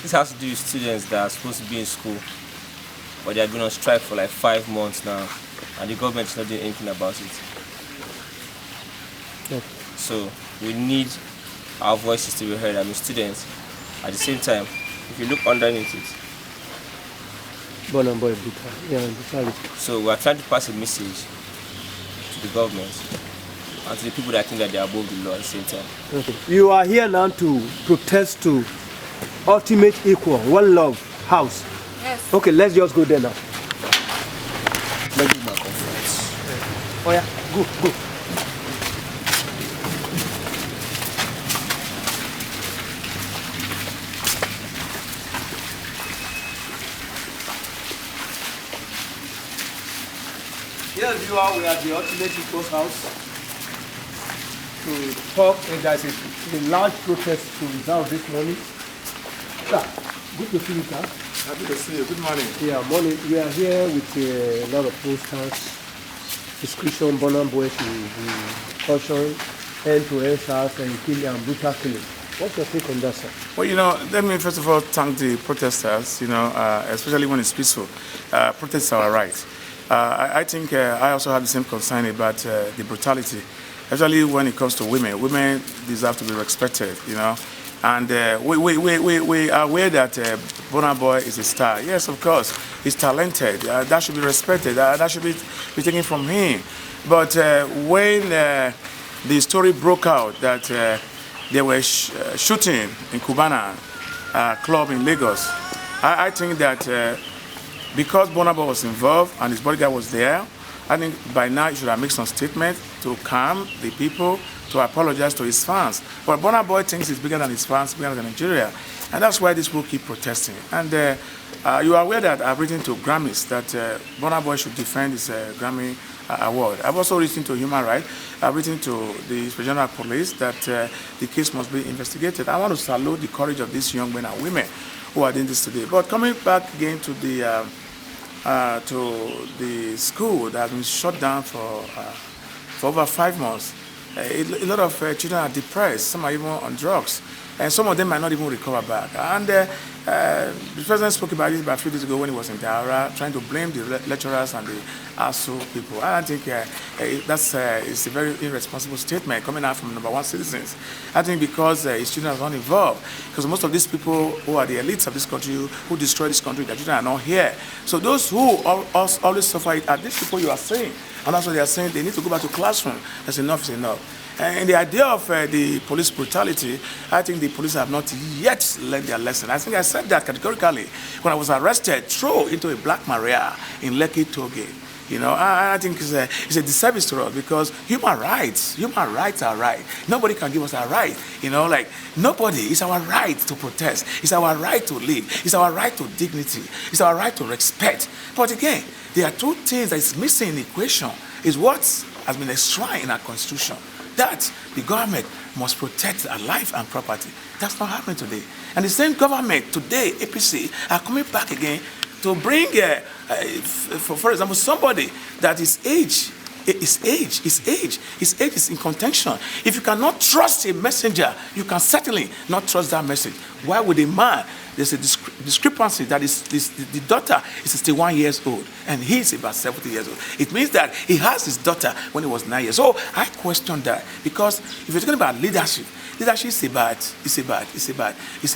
This has to do with students that are supposed to be in school, but they have been on strike for like 5 months now, and the government is not doing anything about it. Okay. So we need our voices to be heard. I mean, students. At the same time, if you look underneath it, Burna Boy brutality. Yeah, brutality. so we are trying to pass a message to the government and to the people that think that they are above the law at the same time. Okay. You are here now to protest to Ultimate Equal, One Love House. Yes. Okay, let's just go there now. Let's do my conference. Oh yeah, go. Yes, you are. We are at the Ultimate Equals House to talk. And guys, it's a large protest to resolve this morning. Sir, good to see you, sir. Happy to see you. Good morning. Yeah, morning. We are here with a lot of posters, description, Burna Boy to the caution, end-to-end SARS and killing and brutal killing. What's your take on that, sir? Well, let me first of all thank the protesters, especially when it's peaceful. Protests are right. I think I also have the same concern about the brutality, especially when it comes to women. Women deserve to be respected, And we are aware that Burna Boy is a star. Yes, of course, he's talented. That should be respected. That should be taken from him. But when the story broke out that they were shooting in Cubana club in Lagos, I think that because Burna Boy was involved and his bodyguard was there, I think by now he should have made some statement to calm the people, to apologize to his fans. But Burna Boy thinks he's bigger than his fans, bigger than Nigeria. And that's why these people keep protesting. And you are aware that I've written to Grammys that Burna Boy should defend his Grammy award. I've also written to Human Rights. I've written to the Inspector General of Police that the case must be investigated. I want to salute the courage of these young men and women who are doing this today. But coming back again to the school that has been shut down for over 5 months, a lot of children are depressed. Some are even on drugs, and some of them might not even recover back. And the president spoke about it about a few days ago when he was in Daura, trying to blame the lecturers and the ASU people. I think that's it's a very irresponsible statement coming out from number one citizens. I think because his children are not involved, because most of these people who are the elites of this country, who destroy this country, their children are not here. So those who always suffer it are these people you are saying. And that's what they are saying. They need to go back to classroom. That's enough is enough. And the idea of the police brutality, I think the police have not yet learned their lesson. I think I said that categorically when I was arrested, thrown into a Black Maria in Lekki Toge. I think it's a disservice to us because human rights are right. Nobody can give us a right. Nobody. It's our right to protest. It's our right to live. It's our right to dignity. It's our right to respect. But again, there are two things that is missing in the equation. Is what has been enshrined in our constitution, that the government must protect our life and property. That's not happening today. And the same government today, APC, are coming back again to bring, for example, somebody that his age is in contention. If you cannot trust a messenger, you can certainly not trust that message. Why would a man, there's a discrepancy that the daughter is 61 years old and he's about 70 years old. It means that he has his daughter when he was 9 years old. So I question that because if you're talking about leadership is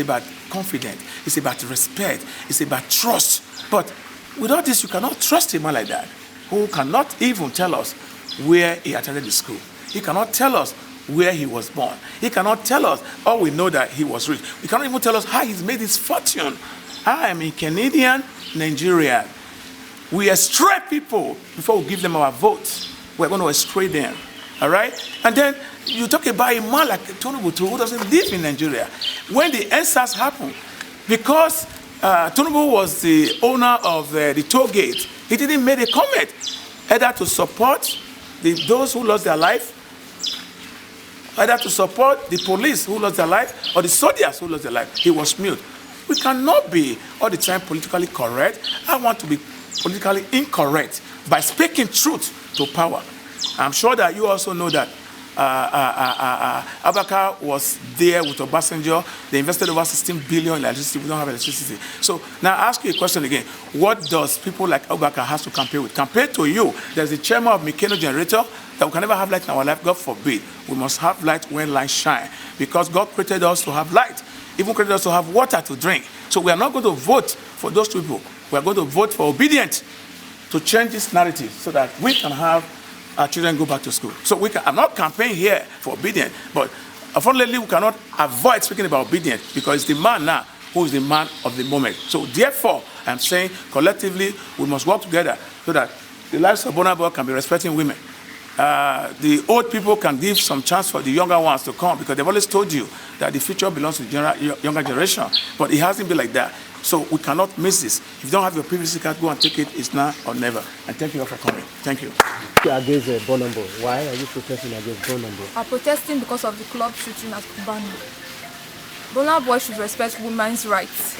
about confidence, it's about respect, it's about trust. But without this, you cannot trust a man like that, who cannot even tell us where he attended the school. He cannot tell us where he was born. He cannot tell us, all we know that he was rich. He cannot even tell us how he's made his fortune. I am a Canadian Nigerian. We estray people before we give them our votes. We're going to estray them. All right? And then you talk about a man like Tony Butu who doesn't live in Nigeria. When the NSAS happened, because Tinubu was the owner of the toll gate, he didn't make a comment either to support those who lost their life, either to support the police who lost their life, or the soldiers who lost their life. He was mute. We cannot be all the time politically correct. I want to be politically incorrect by speaking truth to power. I'm sure that you also know that Abubakar was there with Obasanjo. They invested over 16 billion in electricity. We don't have electricity. So now I ask you a question again. What does people like Abubakar have to campaign with? Compared to you, there's the chairman of Mikeno Generator that we can never have light in our life. God forbid. We must have light when light shine. Because God created us to have light. Even created us to have water to drink. So we are not going to vote for those two people. We are going to vote for obedience to change this narrative so that we can have our children go back to school. So I'm not campaigning here for obedience, but unfortunately we cannot avoid speaking about obedience because it's the man now who is the man of the moment. So therefore, I'm saying collectively we must work together so that the lives of Burna Boy can be respecting women. The old people can give some chance for the younger ones to come because they've always told you that the future belongs to the younger generation, but it hasn't been like that. So we cannot miss this. If you don't have your PVC card, go and take it. It's now or never. And thank you all for coming. Thank you. Against Burna Boy. Why are you protesting against Burna Boy? I'm protesting because of the club shooting at Cubana. Burna Boy should respect women's rights.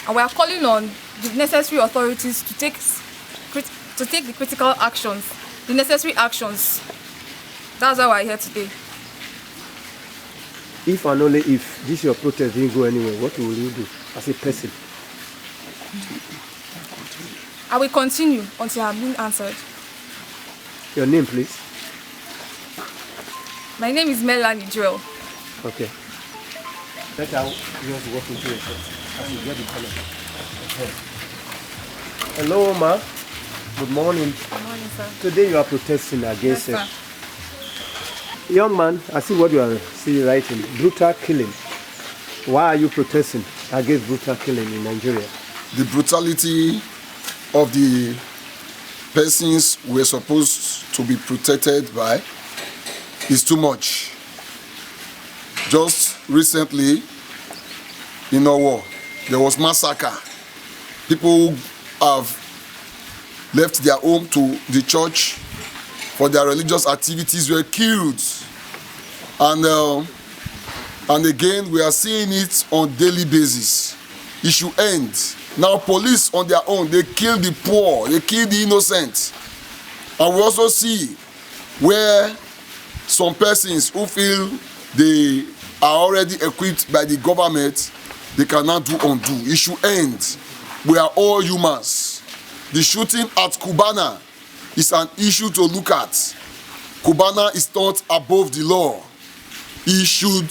And we are calling on the necessary authorities to take the critical actions, the necessary actions. That's why we're here today. If and only if this your protest didn't go anywhere, what will you do as a person? I will continue until I'm being answered. Your name, please. My name is Melanie Joel. Okay. That's how you have to walk into it as you get the color. Okay. Hello, ma. Good morning. Good morning, sir. Today you are protesting against Yes, sir. Young man, I see what you are writing. Brutal killing. Why are you protesting against brutal killing in Nigeria? The brutality of the persons we're supposed to be protected by is too much. Just recently, in Owo, there was massacre. People have left their home to the church for their religious activities, were killed. And again, we are seeing it on daily basis. It should end. Now, police on their own, they kill the poor, they kill the innocent. And we also see where some persons who feel they are already equipped by the government, they cannot do undo. It should end. We are all humans. The shooting at Cubana is an issue to look at. Cubana is not above the law. He should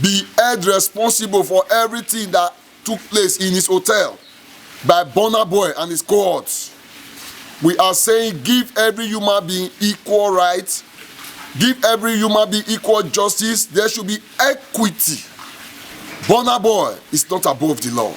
be held responsible for everything that took place in his hotel by Burna Boy and his cohorts. We are saying give every human being equal rights, give every human being equal justice. There should be equity. Burna Boy is not above the law.